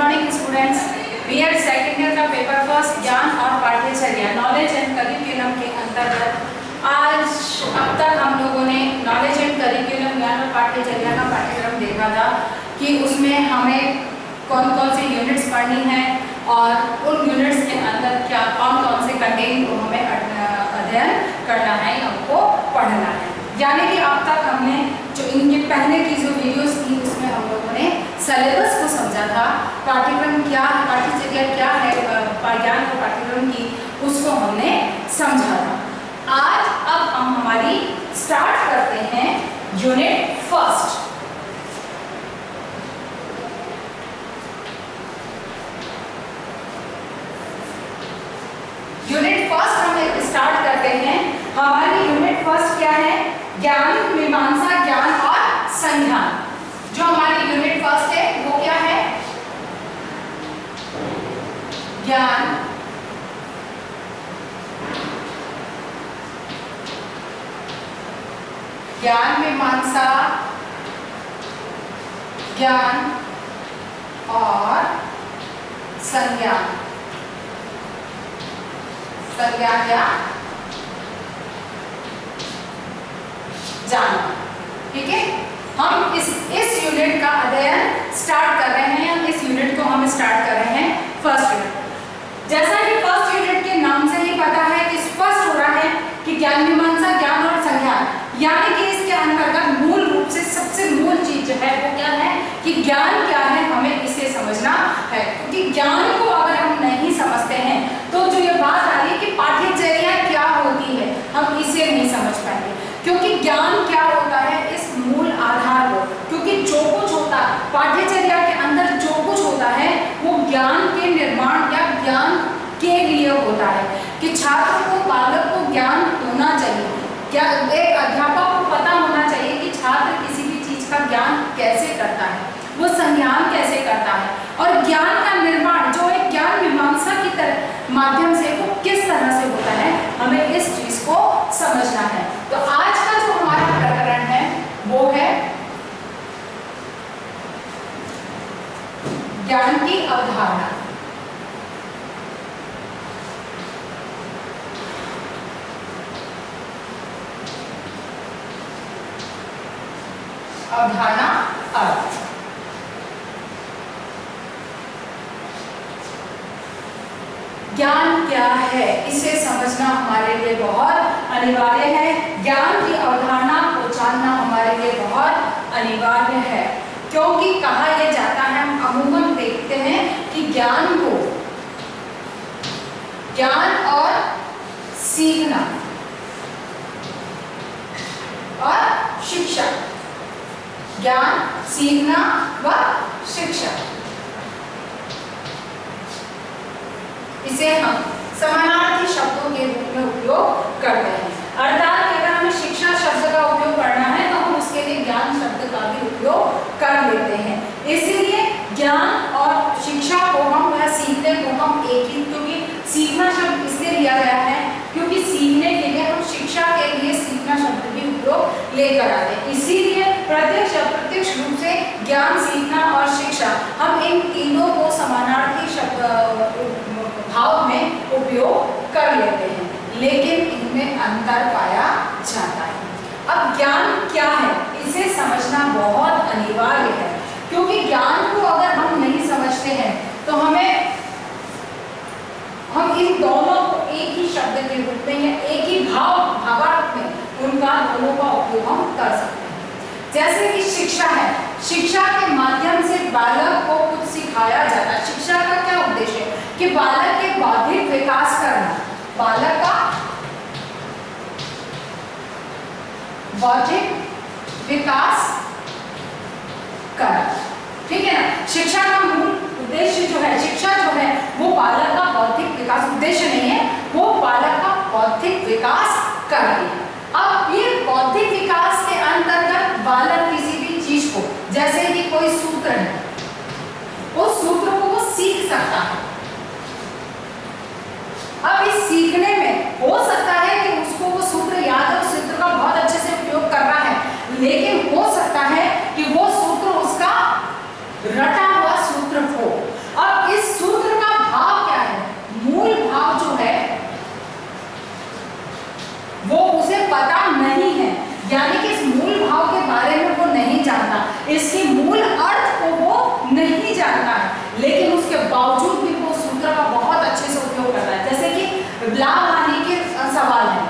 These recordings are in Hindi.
Morning students. B Ed second year का पेपर फर्स्ट ज्ञान और पाठ्यचर्या नॉलेज एंड करिकुलम के अंतर्गत आज अब तक हम लोगों ने नॉलेज एंड करिकुलम ज्ञान और पाठ्यचर्या का पाठ्यक्रम देखा था कि उसमें हमें कौन कौन से यूनिट्स पढ़नी है और उन यूनिट्स के अंदर क्या कौन कौन से कंटेंट को हमें अध्ययन करना है या उनको पढ़ना है। यानी कि अब तक हमने जो इनके पहले की जो वीडियोस थी उसमें हम लोगों ने सिलेबस को समझा था, पाठ्यक्रम क्या है, पाठ्यचर्या क्या है, ज्ञान और पाठ्यक्रम की उसको हमने समझा था। आज अब हम हमारी स्टार्ट करते हैं यूनिट फर्स्ट। यूनिट फर्स्ट हम स्टार्ट करते हैं। हमारी यूनिट फर्स्ट क्या है? ज्ञान, मीमांसा, ज्ञान और संज्ञान। जो हमारी यूनिट फर्स्ट है वो क्या है? ज्ञान, ज्ञान, मीमांसा, ज्ञान और संज्ञान। संज्ञान या जानना। ठीक है, हम इस यूनिट का अध्ययन स्टार्ट कर रहे हैं। इस यूनिट को हम स्टार्ट कर रहे हैं फर्स्ट यूनिट। जैसा कि फर्स्ट यूनिट के नाम से ही पता है कि स्पष्ट हो रहा है कि ज्ञान, मीमांसा, ज्ञान और संज्ञान, यानी कि इसके अंतर्गत मूल रूप से सबसे मूल चीज जो है वो क्या है कि ज्ञान क्या है, हमें इसे समझना है। क्योंकि ज्ञान को अगर हम नहीं समझते हैं तो जो ये बात आ रही है कि पाठ्यचर्या क्या होती है, हम इसे नहीं समझ पाएंगे। क्योंकि ज्ञान क्या होता है, इस मूल आधार को, क्योंकि जो कुछ होता है पाठ्यचर्या के अंदर, जो कुछ होता है वो ज्ञान के निर्माण या ज्ञान के लिए होता है कि छात्र को, बालक को ज्ञान होना चाहिए। क्या एक अध्यापक को पता होना चाहिए कि छात्र किसी भी चीज का ज्ञान कैसे करता है, वो संज्ञान कैसे करता है, और ज्ञान का निर्माण जो है ज्ञान मीमांसा की तरह माध्यम से वो किस तरह से होता है, हमें इस चीज को समझना है। तो आज का जो हमारा प्रकरण है वो है ज्ञान की अवधारणा। अवधारणा अर्थ। ज्ञान क्या है, इसे समझना हमारे लिए बहुत अनिवार्य है। ज्ञान की अवधारणा को जानना हमारे लिए बहुत अनिवार्य है, क्योंकि कहा यह जाता है, हम अमूमन देखते हैं कि ज्ञान को, ज्ञान और सीखना और शिक्षा, ज्ञान, सीखना व शिक्षा, इसे हम समानार्थी शब्दों के रूप में उपयोग करते हैं। अर्थात अगर हमें शिक्षा शब्द का उपयोग करना है तो हम उसके लिए ज्ञान शब्द का भी उपयोग कर लेते हैं। इसीलिए ज्ञान और शिक्षा को हम, या सीखने को हम एक ही, क्योंकि सीखना शब्द इसलिए लिया गया है क्योंकि सीखने के लिए हम शिक्षा के लिए सीखना शब्द भी उपयोग लेकर आते हैं। इसीलिए प्रत्यक्ष अप्रत्यक्ष रूप से ज्ञान, सीखना और शिक्षा, हम इन तीनों को समानार्थी शब्द भाव में उपयोग कर लेते हैं, लेकिन इनमें अंतर पाया जाता है। अब ज्ञान क्या है, इसे समझना बहुत अनिवार्य है, क्योंकि ज्ञान को अगर हम नहीं समझते हैं तो हम इन दोनों को एक ही शब्द के रूप में या एक ही भावार्थ में उनका दोनों का उपयोग हम कर सकते हैं। जैसे कि शिक्षा है, शिक्षा के माध्यम से बालक को कुछ सिखाया जाता है। शिक्षा का क्या उद्देश्य है कि बालक के बौद्धिक विकास करना, बालक का बौद्धिक विकास करना। ठीक है ना, शिक्षा का मूल उद्देश्य जो है, शिक्षा जो है वो बालक का बौद्धिक विकास, उद्देश्य नहीं है, वो बालक का बौद्धिक विकास करती है। अब ये बौद्धिक विकास के अंतर्गत बालक किसी भी चीज को, जैसे कि कोई सूत्र है, उस सूत्र को वो सीख सकता है। अब इस सीखने में हो सकता है कि उसको वो सूत्र याद है, उस सूत्र का बहुत अच्छे से उपयोग कर रहा है, लेकिन हो सकता है कि वो सूत्र उसका रटा हुआ सूत्र हो। नहीं जानता है, लेकिन उसके बावजूद भी वो सूत्र का बहुत अच्छे से उपयोग करता है। जैसे कि लाभ हानि के सवाल है,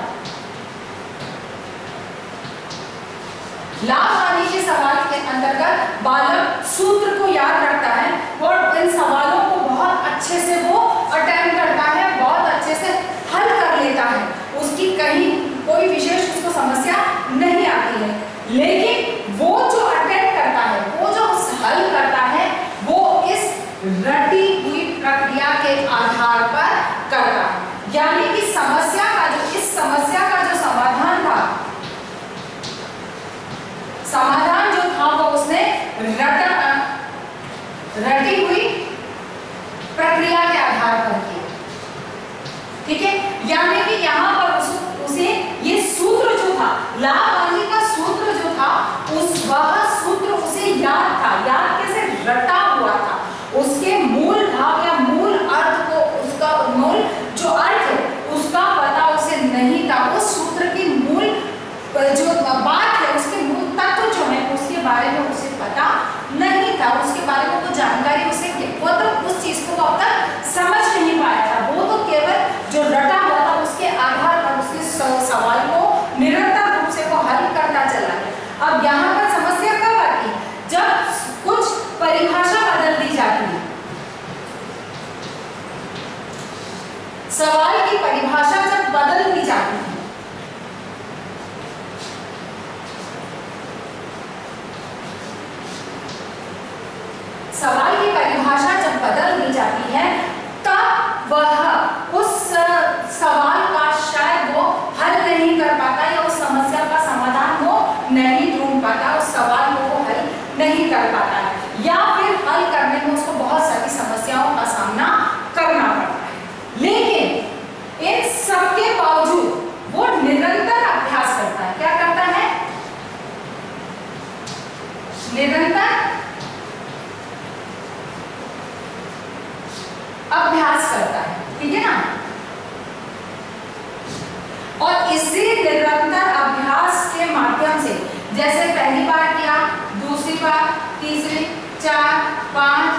लाभ हानि के सवाल के अंतर्गत बालक सूत्र को याद रखता है और इन सवालों को बहुत अच्छे से वो अटेम्प्ट करता है, बहुत अच्छे से हल कर लेता है, उसकी कहीं कोई विशेष उसको समस्या नहीं आती है। लेकिन वो जो अटेम्प्ट करता है, वो जो हल करता है, वो इस रटी हुई प्रक्रिया के आधार पर करता है। यानी कि समस्या का जो इस समस्या का जो समाधान था, समाधान जो था वो उसने रटी हुई प्रक्रिया के आधार पर किया। ठीक है, यानी कि यहाँ पर उसे ये सूत्र जो था, लाभ हानि का सूत्र जो था, वह सूत्र उसे याद था। याद कैसे? रटा हुआ था। उसके मूल भाव या मूल अर्थ को, उसका मूल जो अर्थ है उसका पता उसे नहीं था। उस सूत्र की मूल जो बात है, उसके मूल तत्व जो है उसके बारे में उसे पता नहीं था, उसके बारे में तो जानकारी उसे, वो तो उस चीज को अब तक समझ नहीं पाया था। वो तो केवल जो रटा हुआ था उसके आधार पर उसके सवाल को निरंतर रूप से वो हल करता चला गया। अब यहाँ पर समस्या कब आती है? जब कुछ परिभाषा बदल दी जाती है, सवाल की परिभाषा जब बदल दी जाती है, सवाल की परिभाषा जब बदल दी जाती है, तब वह उस सवाल का शायद वो हल नहीं कर पाता या उस समस्या का समाधान वो नहीं ढूंढ पाता, उस सवाल को वो हल नहीं कर पाता है, या फिर हल करने में उसको बहुत सारी समस्याओं का सामना करना पड़ता है। लेकिन इन सबके बावजूद वो निरंतर अभ्यास करता है। क्या करता है? निरंतर अभ्यास करता है। ठीक है ना? और इसी निरंतर अभ्यास के माध्यम से, जैसे पहली बार किया, दूसरी बार, तीसरी, 4, 5,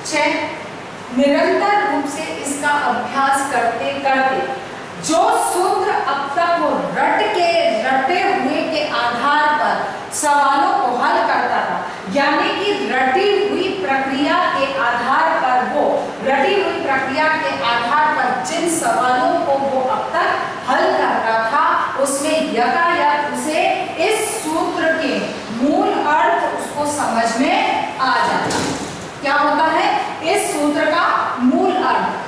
6, निरंतर रूप से इसका अभ्यास करते करते जो सूत्र अब तक वो रटे हुए के आधार पर सवालों को हल करता था, यानी कि रटी हुई प्रक्रिया के आधार पर, वो रटी हुई प्रक्रिया के आधार पर जिन सवालों को वो अब तक हल करता था, उसमें यकायक उसे इस सूत्र के मूल अर्थ उसको समझ में आ जाता। क्या होता है इस सूत्र का मूल अर्थ?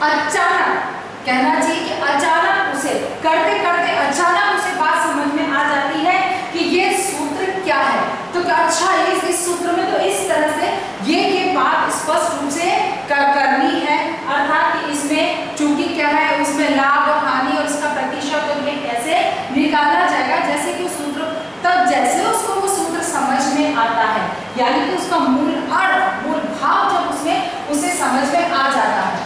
अचानक कहना चाहिए कि अचानक उसे करते करते अचानक उसे बात समझ में आ जाती है कि ये सूत्र क्या है। तो अच्छा, इस सूत्र में तो इस तरह से ये बात स्पष्ट रूप से करनी है, अर्थात कि इसमें चूंकि क्या है, उसमें लाभ और हानि और इसका प्रतिशत और ये कैसे निकाला जाएगा, जैसे कि सूत्र, तब जैसे उसको वो सूत्र समझ में आता है, यानी कि उसका मूल अर्थ, मूल भाव जब उसमें उसे समझ में आ जाता है,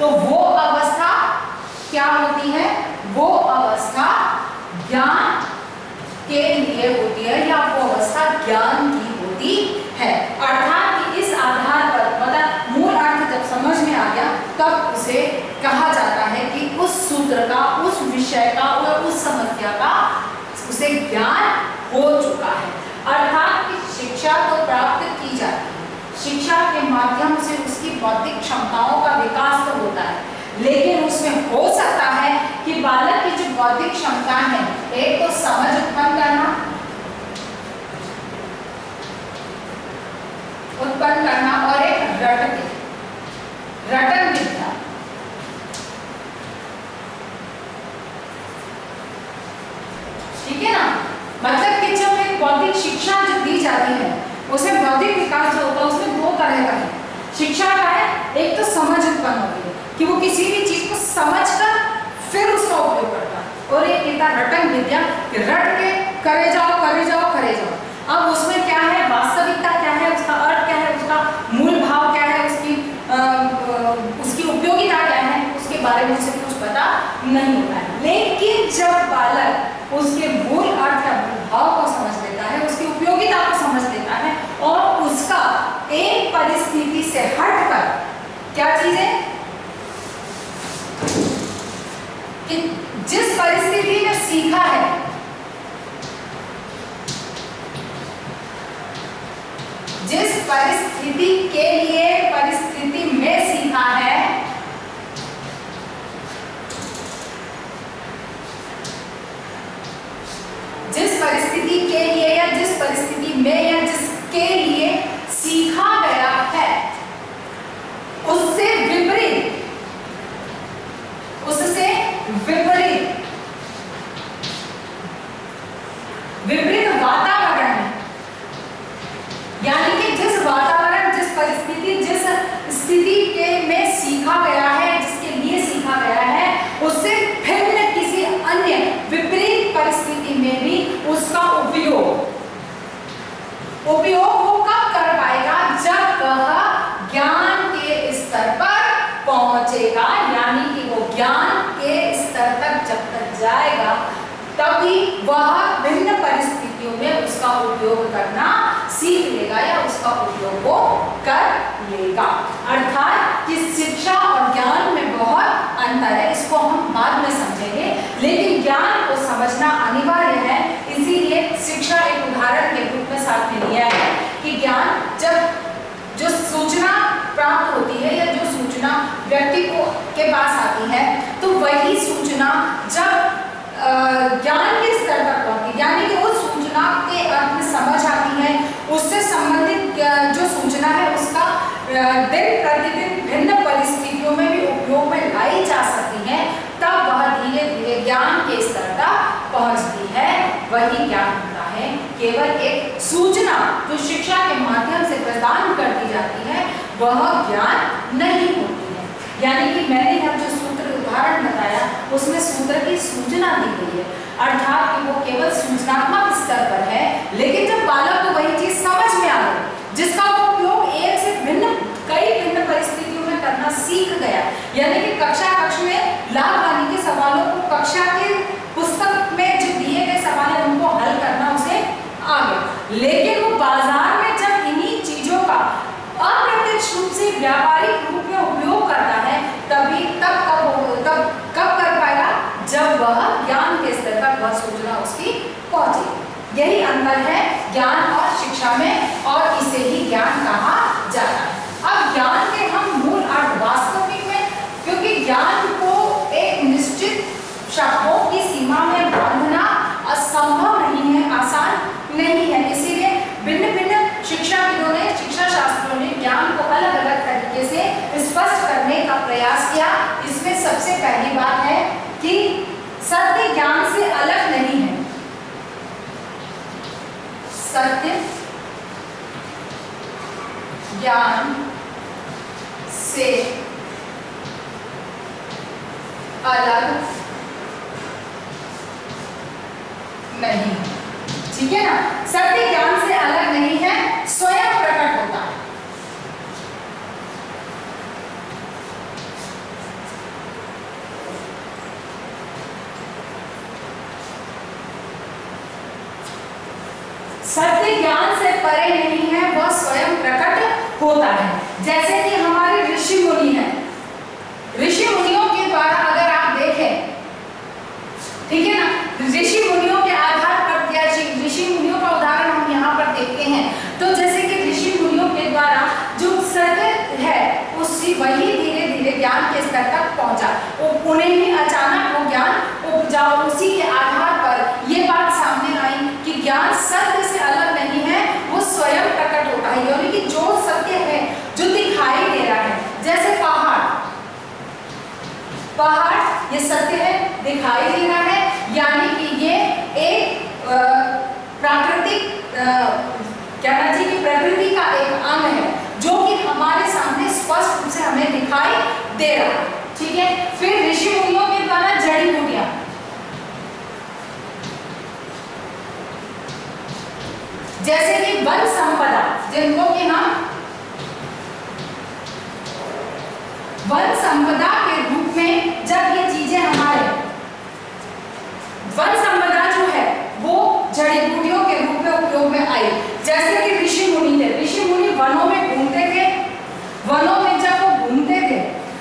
तो वो अवस्था क्या होती है? वो अवस्था ज्ञान के लिए होती है, या वो अवस्था ज्ञान की होती है। अर्थात कि इस आधार पर, मतलब मूल अर्थ जब समझ में आ गया, तब उसे कहा जाता है कि उस सूत्र का, उस विषय का और उस समस्या का उसे ज्ञान हो चुका है। अर्थात कि शिक्षा तो प्राप्त की जाती है, शिक्षा के माध्यम से उसकी बौद्धिक क्षमताओं का विकास तो होता है, लेकिन उसमें हो सकता है कि बालक की जो बौद्धिक क्षमता है, एक तो समझ उत्पन्न करना और एक रटन विद्या। ठीक है ना? मतलब कि जब एक बौद्धिक शिक्षा जो दी जाती है, उसमें बौद्धिक विकास जो होता है उसमें दो तरह का है। शिक्षा का है, एक तो समझ उत्पन्न होती है कि वो किसी भी चीज को समझकर फिर उसका उपयोग करता है, और एक कहता रटन विद्या कि रट के करे जाओ करे जाओ करे जाओ। अब उसमें क्या है, वास्तविकता क्या है, उसका अर्थ क्या है, उसका मूल भाव क्या है, उसकी उपयोगिता क्या है, उसके बारे में उसे कुछ पता नहीं होता है। लेकिन जब बालक उसके मूल अर्थ जिस परिस्थिति के लिए परिस्थिति में सीखा है, जिस परिस्थिति के लिए या जिस परिस्थिति में या जिसके लिए सीखा गया है, उससे विपरीत वातावरण में, यानी कि जिस वातावरण, जिस परिस्थिति, जिस स्थिति के में सीखा गया है, जिसके लिए सीखा गया है, उससे भिन्न किसी अन्य विपरीत परिस्थिति में भी उसका उपयोग वो कब कर पाएगा? जब वह ज्ञान के स्तर पर पहुंचेगा, यानी कि वो ज्ञान के स्तर तक जब तक जाएगा तभी वह भिन्न परिस्थितियों में उसका उपयोग करना सीख लेगा या उसका उपयोग वो कर लेगा। अर्थात कि शिक्षा और ज्ञान में बहुत अंतर है, इसको हम बाद में समझेंगे, लेकिन ज्ञान को समझना अनिवार्य है। इसीलिए शिक्षा एक उदाहरण के रूप में साथ में लिया है कि ज्ञान जब जो सूचना प्राप्त होती है या जो सूचना व्यक्ति को के पास आती है, तो वही सूचना जब ज्ञान के स्तर तक पहुंचती, यानी कि उस सूचना के अर्थ में समझ आती है, उससे संबंधित जो सूचना है उसका दिन प्रतिदिन भिन्न परिस्थितियों में भी उपयोग में लाई जा सकती है, तब वह धीरे धीरे ज्ञान के स्तर तक पहुंचती है। वही ज्ञान होता है। केवल एक सूचना जो शिक्षा के माध्यम से प्रदान कर दी जाती है वह ज्ञान नहीं होती है। यानी कि मैंने यहाँ जो सूत्र उदाहरण बताया उसमें सूत्र की सूचना दी गई है, अर्थात कि वो केवल सूचनात्मक स्तर पर है, लेकिन जब बालक को वही चीज समझ में आ गई, जिसका उपयोग एक से कई भिन्न परिस्थितियों में करना सीख गया, यानी कि कक्षा में लाभ हानि के सवालों को कक्षा के पुस्तक में जो दिए गए सवाल है उनको हल करना उसे आ गया, लेकिन वो बाजार में जब इन्हीं चीजों का अप्रत्यक्ष रूप से व्यापारिक रूप में उपयोग करता है, तब कब कर पाएगा? जब वह ज्ञान के स्तर तक वह सूचना उसकी पहुंचे। यही अंतर है ज्ञान और शिक्षा में, और इसे ही ज्ञान कहा जाता है। अब ज्ञान के हम मूल अर्थ वास्तविक में, क्योंकि ज्ञान को एक निश्चित शब्दों की सीमा में बांधना असंभव नहीं है, आसान नहीं है, इसीलिए भिन्न भिन्न शिक्षाविदों ने, शिक्षा शास्त्रों ने ज्ञान को अलग अलग तरीके से स्पष्ट करने का प्रयास किया। इसमें सबसे पहली बात है कि सत्य ज्ञान से अलग नहीं है। सत्य ज्ञान से अलग नहीं, ठीक है ना? सत्य ज्ञान से अलग नहीं है, स्वयं प्रकट होता है। सत्य ज्ञान से परे नहीं है, वह स्वयं प्रकट होता है। जैसे कि हमारे ऋषि मुनि हैं, ऋषि मुनियों के द्वारा अगर आप देखें, ठीक है ना, ऋषि मुनियों के आधार पर या ऋषि मुनियों का उदाहरण हम यहाँ पर देखते हैं, तो जैसे कि ऋषि मुनियों के द्वारा जो सत्य है उसकी वही धीरे धीरे ज्ञान के स्तर तक पहुंचा, उन्हें ही अचानक वो ज्ञान उपजा, उसी के आधार पर ये बात सामने आई कि ज्ञान सत्य से अलग नहीं है, वो स्वयं प्रकट होता है। यानी कि जो सत्य है, जो दिखाई दे रहा है, जैसे पहाड़ ये सत्य है, दिखाई दे रहा है, यानी कि ये एक प्राकृतिक प्रकृति का एक अंग है जो कि हमारे सामने स्पष्ट रूप से हमें दिखाई दे रहा है, ठीक है। फिर ऋषि मुनियों के द्वारा जड़ी बूटियां, जैसे कि वन संपदा, जिनको कि हम वन संपदा के रूप में जब ये चीजें हमारे वन संपदा जो है वो जड़ी बूटियों के रूप में उपयोग में आई। जैसे कि ऋषि मुनि थे, ऋषि मुनि वनों में घूमते थे, वनों में जब वो घूमते थे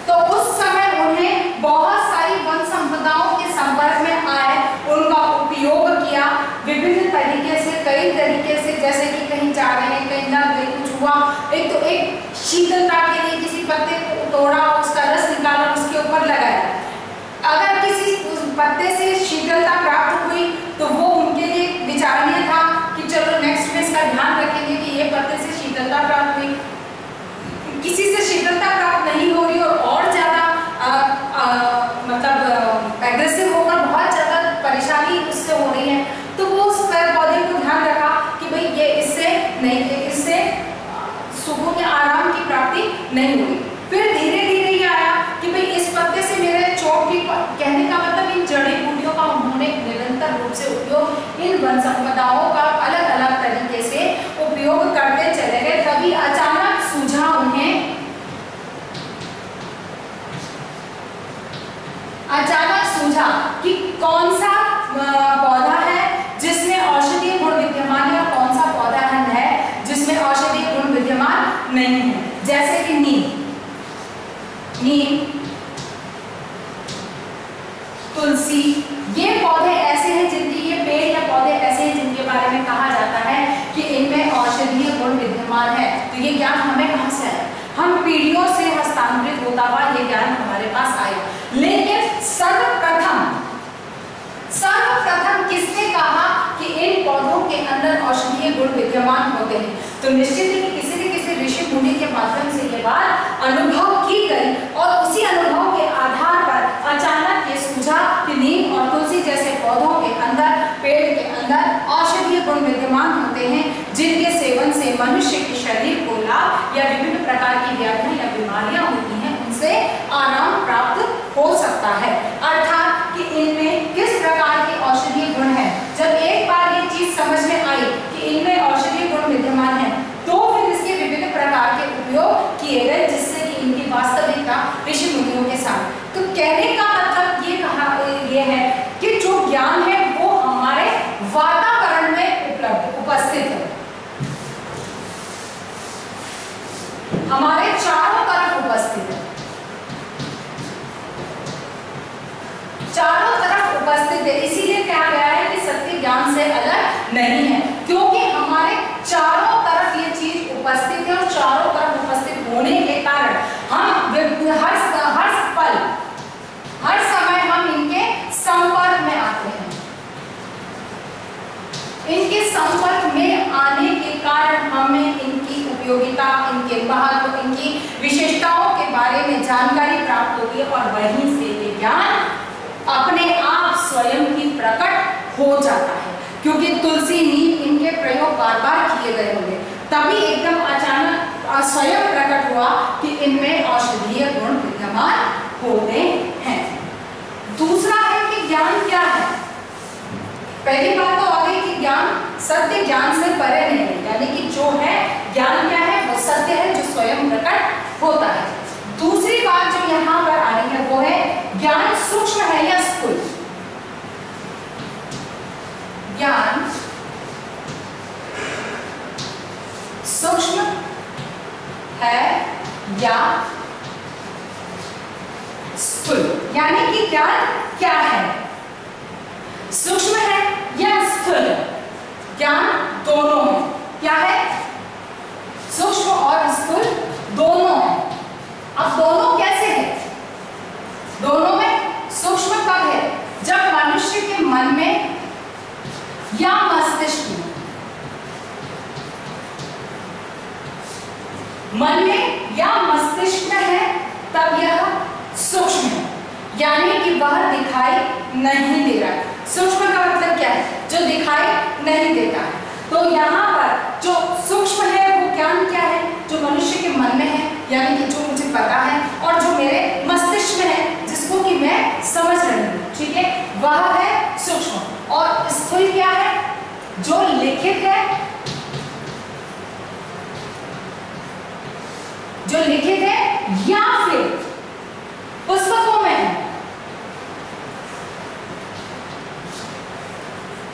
तो उस समय उन्हें बहुत सारी वन संपदाओं के संपर्क में आए, उनका उपयोग किया विभिन्न तरीके से, कई तरीके से, जैसे कि कहीं जा रहे हैं, कहीं ना कहीं कुछ हुआ एक तो एक शीतलता के लिए किसी पत्ते को तोड़ा, उसका रस निकाला, उसके ऊपर लगाया। अगर किसी पत्ते से शीतलता प्राप्त हुई तो वो उनके लिए विचारणीय था कि चलो नेक्स्ट में इसका ध्यान रखेंगे कि ये पत्ते से शीतलता प्राप्त हुई। किसी से शीतलता प्राप्त नहीं हो रही और ज्यादा मतलब एग्रेसिव होकर बहुत ज्यादा परेशानी उससे हो रही है, तो वो उस पौधे को ध्यान रखा कि भाई ये इससे सुकून या आराम की प्राप्ति नहीं हुई। फिर धीरे धीरे ये आया कि भाई इस पत्ते से मेरे चोट की, कहने का मतलब इन जड़ी बूटियों का उन्होंने निरंतर रूप से उपयोग, इन वन संपदाओं का अलग अलग तरीके से उपयोग करते चले गए। तभी अचानक सूझा उन्हें, कि कौन सा पौधा है जिसमें औषधीय गुण विद्यमान है और कौन सा पौधा है जिसमें औषधीय गुण विद्यमान नहीं है। जैसे कि नीम, तुलसी, ये पौधे ऐसे हैं जिनकी, ये पेड़ या पौधे ऐसे हैं जिनके बारे में कहा जाता है कि इनमें औषधीय गुण विद्यमान है। तो ये ज्ञान हमें कहां से आया? हम पीढ़ियों से हस्तांतरित होता हुआ ये ज्ञान हमारे पास आया। लेकिन सर्वप्रथम किसने कहा कि इन पौधों के अंदर औषधीय गुण विद्यमान होते हैं? तो निश्चित ही किसी न किसी ऋषि मुनि के माध्यम से ये बात अनुभव की गई और उसी अनुभव के आधार पर अचानक ये सूझा कि नीम और तुलसी जैसे पौधों के अंदर, पेड़ के अंदर औषधीय गुण विद्यमान होते हैं, जिनके सेवन से मनुष्य के शरीर को लाभ या विभिन्न प्रकार की व्याधियां या बीमारियां होती हैं उनसे आराम प्राप्त हो सकता है। अर्थात कि इनमें किस प्रकार के औषधीय गुण है। जब एक बार ये चीज समझ में आई कि इनमें औषधीय गुण विद्यमान है, तो फिर इसके विभिन्न प्रकार के उपयोग किए गए, जिससे कि इनकी वास्तविकता ऋषि मुनियों के साथ। तो कहने का मतलब ये है कि जो ज्ञान है वो हमारे वातावरण में उपस्थित है, हमारे चारों तरफ उपस्थित है, चारों तरफ उपस्थित है। इसीलिए कहा गया है कि सत्य ज्ञान से अलग नहीं है, क्योंकि हमारे चारों तरफ ये चीज उपस्थित है और चारों तरफ उपस्थित होने के कारण हम हर पल, हर समय हम इनके संपर्क में आते हैं। इनके संपर्क में आने के कारण हमें इनकी उपयोगिता, इनके महत्व, इनकी विशेषताओं के बारे में जानकारी प्राप्त होती है और वहीं से ये ज्ञान अपने आप स्वयं ही प्रकट हो जाता है। क्योंकि तुलसी, नीम, इनके प्रयोग बार बार किए गए होंगे, तभी एकदम अचानक स्वयं प्रकट हुआ कि इनमें औषधीय गुण विद्यमान होते हैं। दूसरा है कि ज्ञान क्या है। पहली बात तो आ गई कि ज्ञान सत्य ज्ञान से परे नहीं है, यानी कि जो है ज्ञान क्या है, वो सत्य है जो स्वयं प्रकट होता है। दूसरी बात जो यहाँ पर आ रही है वो है ज्ञान सूक्ष्म है या स्थूल। ज्ञान सूक्ष्म है या स्थूल, यानी कि ज्ञान क्या है, सूक्ष्म है या स्थूल। ज्ञान दोनों है। क्या है? सूक्ष्म और स्थूल दोनों है। अब दोनों कैसे है? दोनों में सूक्ष्म कब है? जब मनुष्य के मन में या मस्तिष्क में, मन में या मस्तिष्क में है तब यह सूक्ष्म है, यानी कि वह दिखाई नहीं दे रहा है। सूक्ष्म का मतलब क्या है? जो दिखाई नहीं देता है। तो यहाँ पर जो सूक्ष्म है वो ज्ञान क्या है? जो मनुष्य के मन में है, यानी कि जो मुझे पता है और जो मेरे मस्तिष्क में है, जिसको कि मैं समझ रही हूँ, ठीक है, वह है सूक्ष्म। और स्थूल क्या है? जो लिखित है, जो लिखित है या फिर पुस्तकों में है,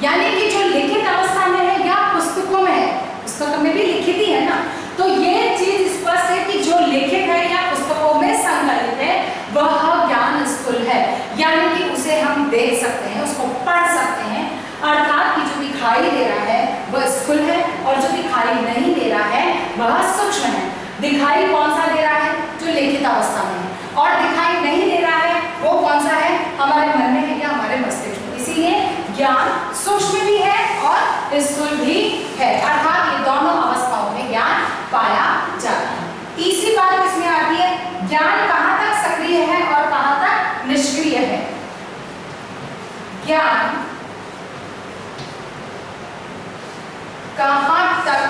यानी कि जो लिखित अवस्था में है या पुस्तकों में है। पुस्तकों में भी लिखित ही है ना, तो ये चीज स्पष्ट है कि जो लिखित है या पुस्तकों में संकलित है वह ज्ञान स्थूल है, यानी कि उसे हम देख सकते हैं, उसको पढ़ सकते हैं, अर्थात कि जो दिखाई दे रहा है वह स्थूल दिखाई कौन सा दे रहा है? जो लिखित अवस्था में है। और दिखाई नहीं दे रहा है वो कौन सा है? हमारे मन में है या हमारे मस्तिष्क में। इसीलिए ज्ञान सूक्ष्म भी है और स्थूल भी है, अर्थात ये दोनों अवस्थाओं में ज्ञान पाया जाता है। तीसरी बात इसमें आती है, ज्ञान कहाँ तक सक्रिय है और कहाँ तक निष्क्रिय है। ज्ञान कहाँ तक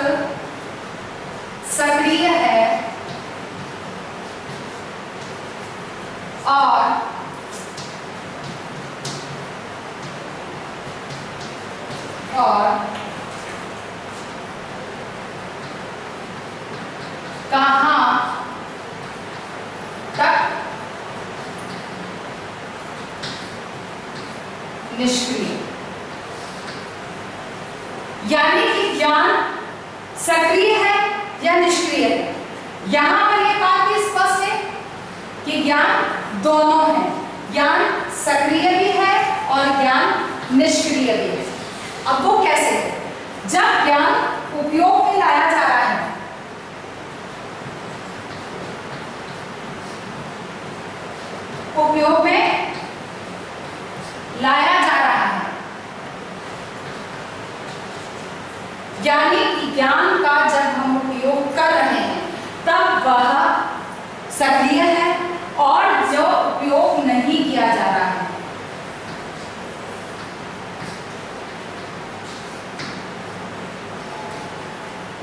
सक्रिय है और कहाँ तक निष्क्रिय। यानी कि ज्ञान सक्रिय है या निष्क्रिय है। यहां पर यह बात भी स्पष्ट है कि ज्ञान दोनों है, ज्ञान सक्रिय भी है और ज्ञान निष्क्रिय भी है। अब वो कैसे? जब ज्ञान उपयोग में लाया जा रहा है, उपयोग में लाया जा रहा है, यानी कि ज्ञान का जब हम उपयोग कर रहे हैं तब वह सक्रिय है, और जो उपयोग नहीं किया जा रहा है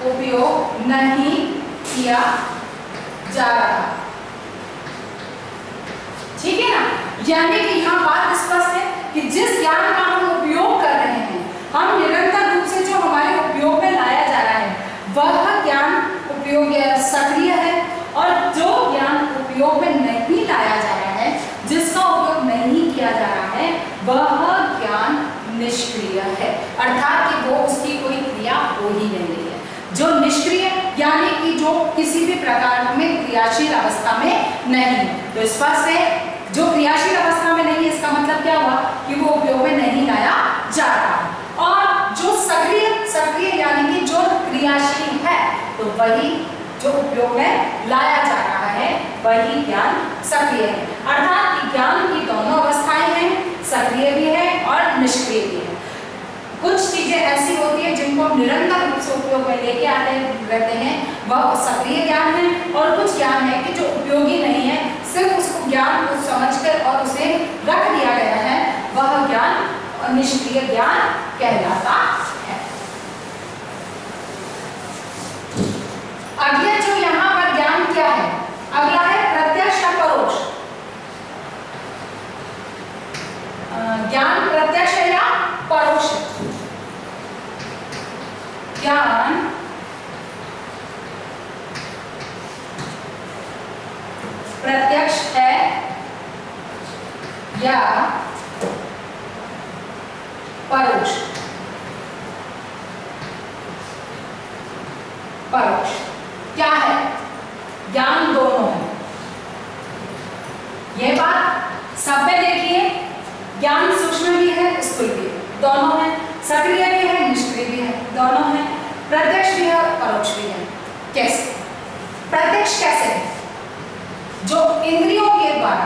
उपयोग नहीं किया जा रहा, ठीक है ना। यानी कि यहाँ बात स्पष्ट है कि जिस ज्ञान का हम उपयोग कर रहे हैं, हम निरंतर रूप से जो हमारे उपयोग में लाया जा रहा है वह ज्ञान उपयोग सक्रिय है, और जो ज्ञान उपयोग में नहीं लाया जा रहा है, जिसका उपयोग नहीं किया जा रहा है, वह ज्ञान निष्क्रिय है, अर्थात कि वो उसकी कोई क्रिया हो ही नहीं रही है। जो निष्क्रिय यानी कि जो किसी भी प्रकार में क्रियाशील अवस्था में नहीं, तो स्पष्ट है जो क्रियाशील अवस्था में नहीं है, इसका मतलब क्या हुआ कि वो उपयोग में नहीं लाया जा रहा। और जो सक्रिय यानी कि जो क्रियाशील है, तो वही जो उपयोग में लाया जा रहा है वही ज्ञान सक्रिय है, अर्थात कि ज्ञान की दोनों अवस्थाएं हैं, सक्रिय भी है और निष्क्रिय भी है। कुछ चीजें ऐसी होती है जिनको हम निरंतर रूप से उपयोग में लेके आते रहते हैं, वह सक्रिय ज्ञान है, और कुछ ज्ञान है कि जो उपयोगी नहीं है, सिर्फ उसको ज्ञान को समझकर और उसे रख दिया गया है, वह ज्ञान निष्क्रिय ज्ञान कहलाता है। अगला जो यहाँ पर ज्ञान क्या है, अगला है प्रत्यक्ष या परोक्ष। ज्ञान प्रत्यक्ष या परोक्ष। ज्ञान प्रत्यक्ष है या परोक्ष। परोक्ष क्या है? ज्ञान दोनों है। यह बात सब में देखिए, ज्ञान सूक्ष्म भी है, स्थूल भी है, दोनों है, सक्रिय भी है, निष्क्रिय भी है, दोनों है, प्रत्यक्ष भी है और परोक्ष भी है। कैसे? प्रत्यक्ष कैसे है? जो इंद्रियों के द्वारा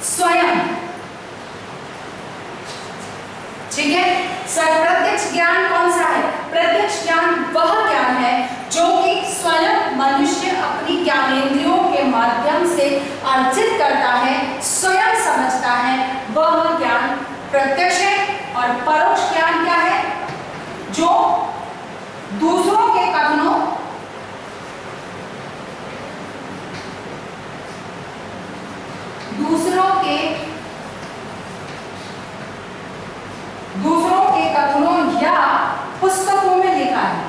स्वयं, ठीक है। प्रत्यक्ष ज्ञान कौन सा है? प्रत्यक्ष ज्ञान वह ज्ञान है जो कि स्वयं मनुष्य अपनी ज्ञानेंद्रियों के माध्यम से अर्जित करता है, स्वयं समझता है, वह ज्ञान प्रत्यक्ष है। और परोक्ष ज्ञान क्या है? जो दूसरों के कथनों, दूसरों के कथनों या पुस्तकों में लिखा है।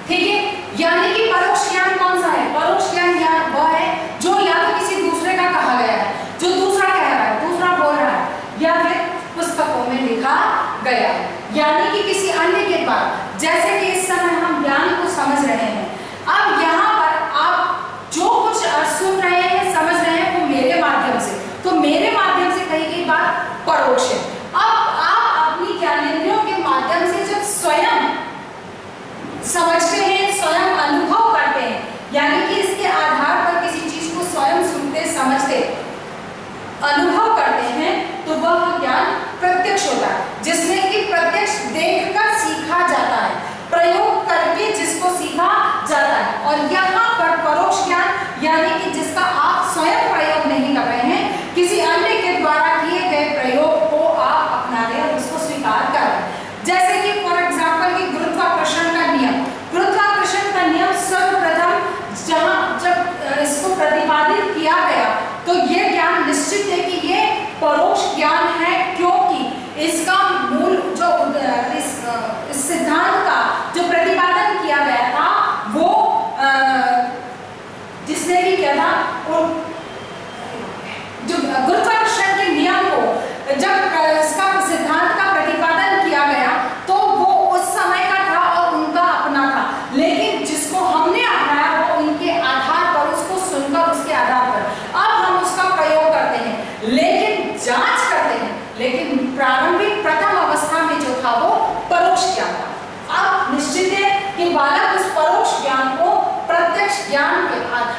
ठीक है, यानी कि परोक्ष ज्ञान कौन सा है? परोक्ष ज्ञान वह है जो या तो किसी दूसरे का कहा गया है, जो दूसरा कह रहा है, दूसरा बोल रहा है, या फिर पुस्तकों में लिखा गया है, यानी कि किसी अन्य के द्वारा। जैसे कि इस समय हम ज्ञान को समझ रहे हैं, अब यहाँ पर आप जो कुछ सुन रहे हैं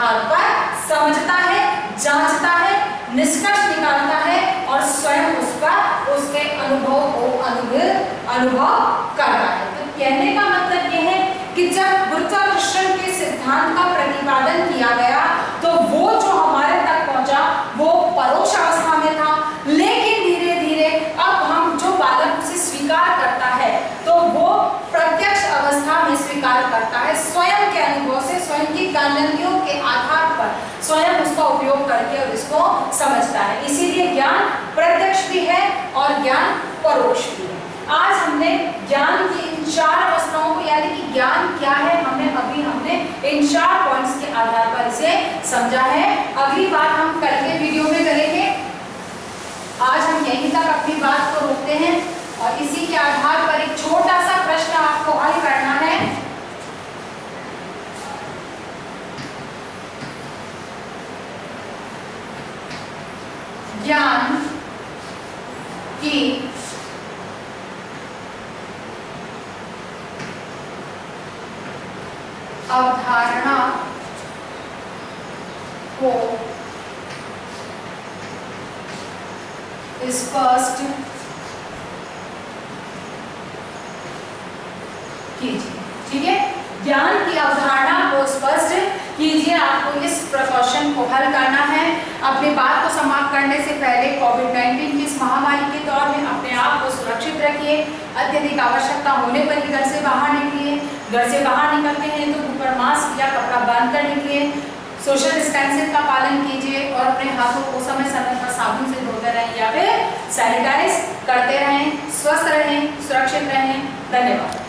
आधार पर समझता है, जांचता है, निष्कर्ष निकालता है और स्वयं उस पर उसके अनुभव को अनुभव करता है। तो कहने का मतलब यह है कि जब गुरुत्वाकर्षण के सिद्धांत का प्रतिपादन किया गया तो वो जो हमारे तक पहुंचा वो परोक्ष अवस्था में था, लेकिन धीरे धीरे अब हम जो बालक उसे स्वीकार करता है तो वो प्रत्यक्ष अवस्था में स्वीकार करता है, स्वयं के अनुभव से, स्वयं की ज्ञानेंद्रियों के आधार पर स्वयं उसका उपयोग करके और इसको समझता है। इसीलिए ज्ञान प्रत्यक्ष भी है और ज्ञान परोक्ष भी है। आज हमने ज्ञान की इन 4 अवस्थाओं को, यानी कि ज्ञान क्या है, हमने इन 4 पॉइंट्स के आधार पर इसे समझा है। अगली बात हम कल के वीडियो में करेंगे। आज हम यहीं तक अपनी बात को रोकते हैं और इसी के आधार पर एक छोटा सा प्रश्न आपको हल करना है। ज्ञान की अवधारणा को स्पष्ट कीजिए। ठीक है, ज्ञान की अवधारणा को स्पष्ट कीजिए। आपको इस प्रश्न को हल करना है। अपनी बात को समाप्त करने से पहले कोविड-19 की इस महामारी के दौर में अपने आप को सुरक्षित रखिए। अत्यधिक आवश्यकता होने पर ही घर से बाहर निकलिए। घर से बाहर निकलते हैं तो मुंह पर मास्क या कपड़ा बांध कर निकलिए। सोशल डिस्टेंसिंग का पालन कीजिए और अपने हाथों को समय समय पर साबुन से धोते रहें या फिर सैनिटाइज करते रहें। स्वस्थ रहें, सुरक्षित रहें। धन्यवाद।